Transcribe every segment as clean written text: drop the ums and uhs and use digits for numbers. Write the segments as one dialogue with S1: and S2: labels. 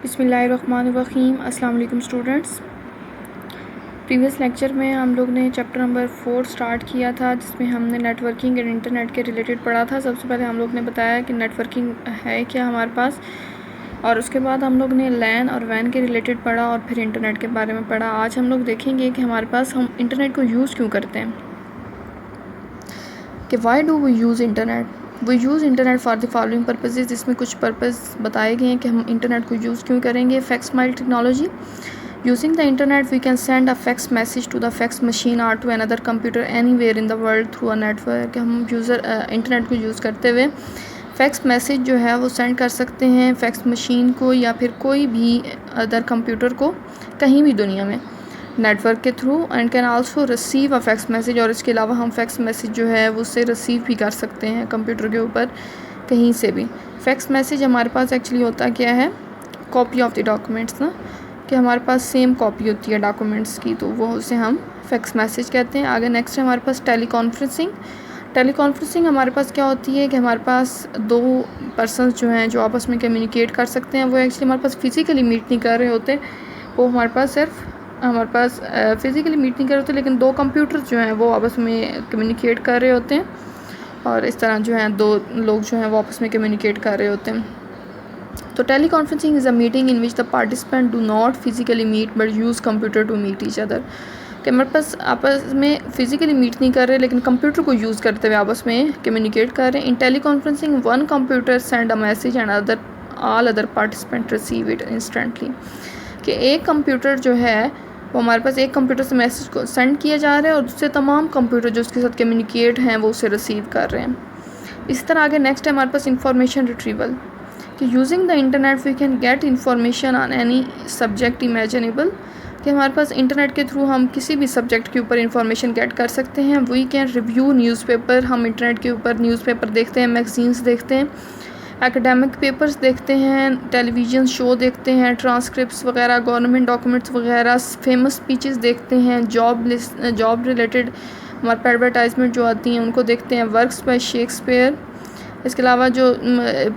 S1: बिस्मिल्लाहिर्रहमानिर्रहीम। अस्सलाम वालेकुम स्टूडेंट्स। प्रीवियस लेक्चर में हम लोग ने चैप्टर नंबर 4 स्टार्ट किया था, जिसमें हमने नेटवर्किंग एंड इंटरनेट के रिलेटेड पढ़ा था। सबसे पहले हम लोग ने बताया कि नेटवर्किंग है क्या हमारे पास, और उसके बाद हम लोग ने लैन और वैन के रिलेटेड पढ़ा और फिर इंटरनेट के बारे में पढ़ा। आज हम लोग देखेंगे कि हमारे पास हम इंटरनेट को यूज़ क्यों करते हैं, कि why do we use internet. We use internet for the following purposes. जिसमें कुछ पर्पज़ बताए गए हैं कि हम इंटरनेट को यूज़ क्यों करेंगे। Facsimile technology. Using the internet we can send a fax message to the fax machine और to another computer anywhere in the world through a network. हम इंटरनेट को यूज़ करते हुए फैक्स मैसेज जो है वो सेंड कर सकते हैं फैक्स मशीन को या फिर कोई भी अदर कंप्यूटर को कहीं भी दुनिया में नेटवर्क के through, and can also receive a fax message. और इसके अलावा हम फैक्स मैसेज जो है वो उससे रिसीव भी कर सकते हैं कंप्यूटर के ऊपर कहीं से भी। फैक्स मैसेज हमारे पास एक्चुअली होता क्या है, कॉपी ऑफ द डॉक्यूमेंट्स ना, कि हमारे पास सेम कॉपी होती है डॉक्यूमेंट्स की, तो वो उसे हम फैक्स मैसेज कहते हैं। आगे नेक्स्ट है हमारे पास टेलीकॉन्फ्रेंसिंग। टेलीकॉन्फ्रेंसिंग हमारे पास क्या होती है कि हमारे पास दो पर्सनस जो हैं जो आपस में कम्युनिकेट कर सकते हैं, वो एक्चुअली हमारे पास फिज़िकली मीट नहीं कर रहे होते, वो हमारे पास फिज़िकली मीट नहीं कर रहे होते, लेकिन दो कंप्यूटर जो हैं वो आपस में कम्युनिकेट कर रहे होते हैं, और इस तरह जो हैं दो लोग जो हैं वो आपस में कम्युनिकेट कर रहे होते हैं। तो teleconferencing is a meeting in which the participant do not physically meet but use computer to meet each other. कि हमारे पास आपस में फ़िज़िकली मीट नहीं कर रहे, लेकिन कंप्यूटर को यूज़ करते हुए आपस में कम्युनिकेट कर रहे हैं। In teleconferencing one computer send a message and all other participant receive it instantly. कि एक कंप्यूटर जो है वो हमारे पास एक कंप्यूटर से मैसेज को सेंड किया जा रहा है और दूसरे तमाम कंप्यूटर जो उसके साथ कम्युनिकेट हैं वो उसे रिसीव कर रहे हैं। इस तरह आगे नेक्स्ट है हमारे पास इंफॉर्मेशन रिट्रीवल। कि using the internet we can get information on any subject imaginable. कि हमारे पास इंटरनेट के थ्रू हम किसी भी सब्जेक्ट के ऊपर इंफॉर्मेशन गेट कर सकते हैं। We can review newspaper. हम इंटरनेट के ऊपर न्यूज़पेपर देखते हैं, मैगजीन्स देखते हैं, एकेडमिक पेपर्स देखते हैं, टेलीविज़न शो देखते हैं, ट्रांसक्रिप्ट्स वगैरह, गवर्नमेंट डॉक्यूमेंट्स वगैरह, फेमस स्पीचेस देखते हैं, जॉब रिलेटेड हमारे पर एडवर्टाइजमेंट जो आती हैं उनको देखते हैं, वर्क्स बाय शेक्सपियर। इसके अलावा जो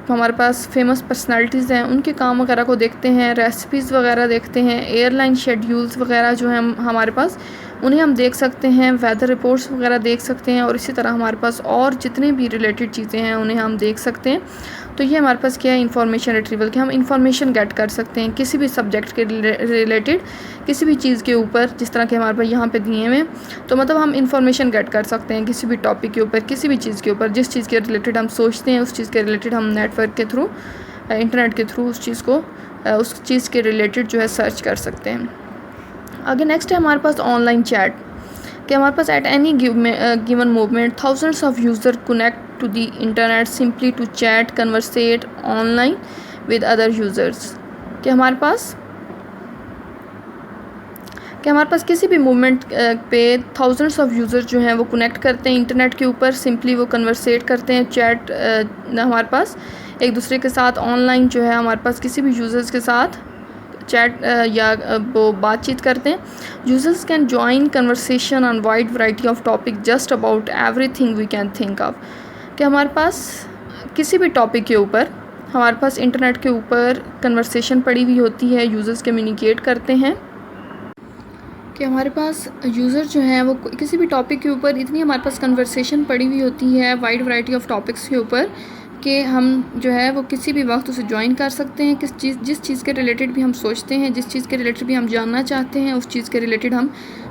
S1: हमारे पास फेमस पर्सनालिटीज़ हैं उनके काम वगैरह को देखते हैं, रेसिपीज़ वगैरह देखते हैं, एयरलाइन शेड्यूल्स वगैरह जो हैं हमारे पास उन्हें हम देख सकते हैं, वेदर रिपोर्ट्स वगैरह देख सकते हैं, और इसी तरह हमारे पास और जितने भी रिलेटेड चीज़ें हैं उन्हें हम देख सकते हैं। तो ये हमारे पास क्या है, इंफॉर्मेशन रिट्रीवल, कि हम इंफॉर्मेशन गेट कर सकते हैं किसी भी सब्जेक्ट के रिलेटेड, किसी भी चीज़ के ऊपर, जिस तरह के हमारे पास यहाँ पे दिए हुए। तो मतलब हम इंफॉर्मेशन गेट कर सकते हैं किसी भी टॉपिक के ऊपर, किसी भी चीज़ के ऊपर, जिस चीज़ के रिलेटेड हम सोचते हैं उस चीज़ के रिलेटेड हम नेटवर्क के थ्रू, इंटरनेट के थ्रू उस चीज़ के रिलेटेड जो है सर्च कर सकते हैं। आगे नेक्स्ट है हमारे पास ऑनलाइन चैट। कि हमारे पास at any given moment thousands of user connect to the internet simply to chat, conversate online with other users। कि हमारे पास किसी भी मूवमेंट पे थाउजेंड्स ऑफ यूज़र्स जो हैं वो कनेक्ट करते हैं इंटरनेट के ऊपर, सिंपली वो कन्वर्सेट करते हैं, चैट हमारे पास एक दूसरे के साथ ऑनलाइन जो है हमारे पास किसी भी यूज़र्स के साथ चैट या वो बातचीत करते हैं। Users can join conversation on wide variety of topic just about everything we can think of. कि हमारे पास किसी भी टॉपिक के ऊपर हमारे पास इंटरनेट के ऊपर कन्वर्सेशन पड़ी हुई होती है, यूज़र्स कम्युनिकेट करते हैं। कि हमारे पास यूज़र जो हैं वो किसी भी टॉपिक के ऊपर इतनी हमारे पास कन्वर्सेशन पड़ी हुई होती है वाइड वैरायटी ऑफ टॉपिक्स के ऊपर, कि हम जो है वो किसी भी वक्त उसे ज्वाइन कर सकते हैं। जिस चीज़ के रिलेटेड भी हम सोचते हैं, जिस चीज़ के रिलेटेड भी हम जानना चाहते हैं, उस चीज़ के रिलेटेड हम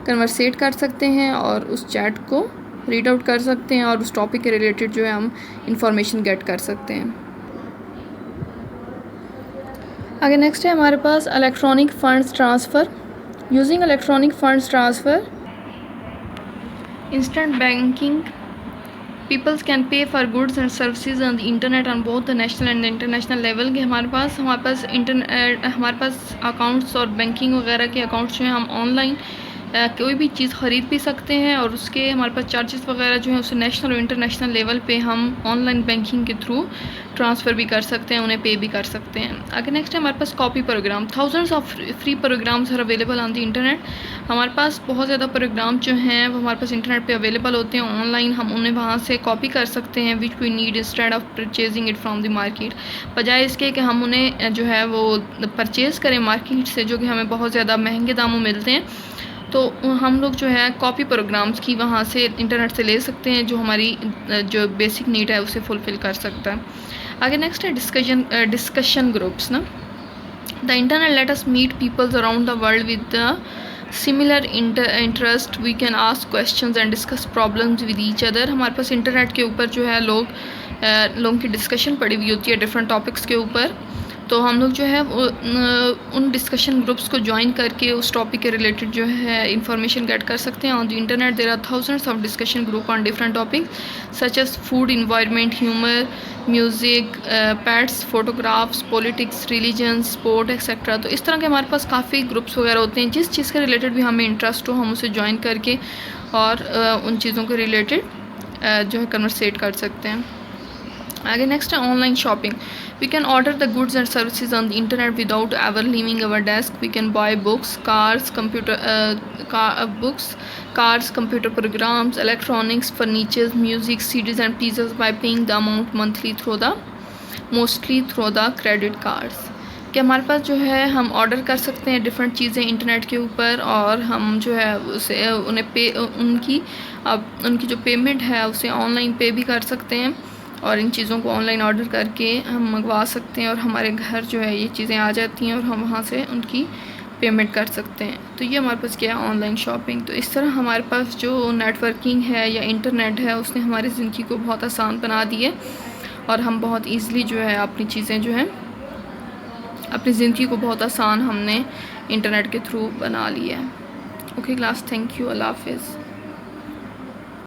S1: कन्वर्सेट कर सकते हैं और उस चैट को रीड आउट कर सकते हैं, और उस टॉपिक के रिलेटेड जो है हम इंफॉर्मेशन गेट कर सकते हैं। आगे नेक्स्ट है हमारे पास electronic funds transfer. Using electronic funds transfer, instant banking, peoples can pay for goods and services on the internet on both the national and international level. के हमारे पास अकाउंट्स और बैंकिंग वगैरह के अकाउंट्स जो हैं हम ऑनलाइन कोई भी चीज़ ख़रीद भी सकते हैं और उसके हमारे पास चार्जेस वगैरह जो हैं उसे नेशनल और इंटरनेशनल लेवल पे हम ऑनलाइन बैंकिंग के थ्रू ट्रांसफ़र भी कर सकते हैं, उन्हें पे भी कर सकते हैं। आगे नेक्स्ट है हमारे पास copy program. Thousands of free programs are available on the internet. हमारे पास बहुत ज़्यादा प्रोग्राम जो हैं वो हमारे पास इंटरनेट पे अवेलेबल होते हैं ऑनलाइन, हम उन्हें वहाँ से कॉपी कर सकते हैं, which we need instead of purchasing it from the market. बजाय इसके कि हम उन्हें जो है वो परचेज़ करें मार्केट से, जो कि हमें बहुत ज़्यादा महंगे दामों मिलते हैं, तो हम लोग जो है कॉपी प्रोग्राम्स की वहाँ से इंटरनेट से ले सकते हैं, जो हमारी जो बेसिक नीड है उसे फुलफ़िल कर सकता है। आगे नेक्स्ट है डिस्कशन ग्रुप्स ना। The internet let us meet peoples around the world with the similar interest. We can ask questions and discuss problems with each other. हमारे पास इंटरनेट के ऊपर जो है लोगों की डिस्कशन पड़ी हुई होती है डिफरेंट टॉपिक्स के ऊपर, तो हम लोग जो है वो उन डिस्कशन ग्रुप्स को ज्वाइन करके उस टॉपिक के रिलेटेड जो है इंफॉर्मेशन गेट कर सकते हैं। On the internet there are thousands of discussion group on different topic such as food, environment, humour, music, pets, photographs, politics, religion, sport etcetera. तो इस तरह के हमारे पास काफ़ी ग्रुप्स वगैरह होते हैं, जिस चीज़ के रिलेटेड भी हमें इंटरेस्ट हो हम उसे ज्वाइन करके और उन चीज़ों के रिलेटेड जो है कन्वर्सेट कर सकते हैं। आगे नेक्स्ट है online shopping. We can order the goods and services on the internet without ever leaving our desk. We can buy books, cars, computer programs, electronics, furnitures, music, CDs and pizzas by paying the amount monthly mostly through the credit cards. कि हमारे पास जो है हम order कर सकते हैं different चीज़ें internet के ऊपर, और हम जो है उसे उनकी जो पेमेंट है उसे ऑनलाइन पे भी कर सकते हैं, और इन चीज़ों को ऑनलाइन ऑर्डर करके हम मंगवा सकते हैं और हमारे घर जो है ये चीज़ें आ जाती हैं और हम वहाँ से उनकी पेमेंट कर सकते हैं। तो ये हमारे पास क्या है ऑनलाइन शॉपिंग। तो इस तरह हमारे पास जो नेटवर्किंग है या इंटरनेट है उसने हमारी ज़िंदगी को बहुत आसान बना दी है, और हम बहुत ईज़िली जो है अपनी चीज़ें जो है अपनी ज़िंदगी को बहुत आसान हमने इंटरनेट के थ्रू बना लिया है। ओके क्लास, थैंक यू, अल्लाह हाफ़िज़।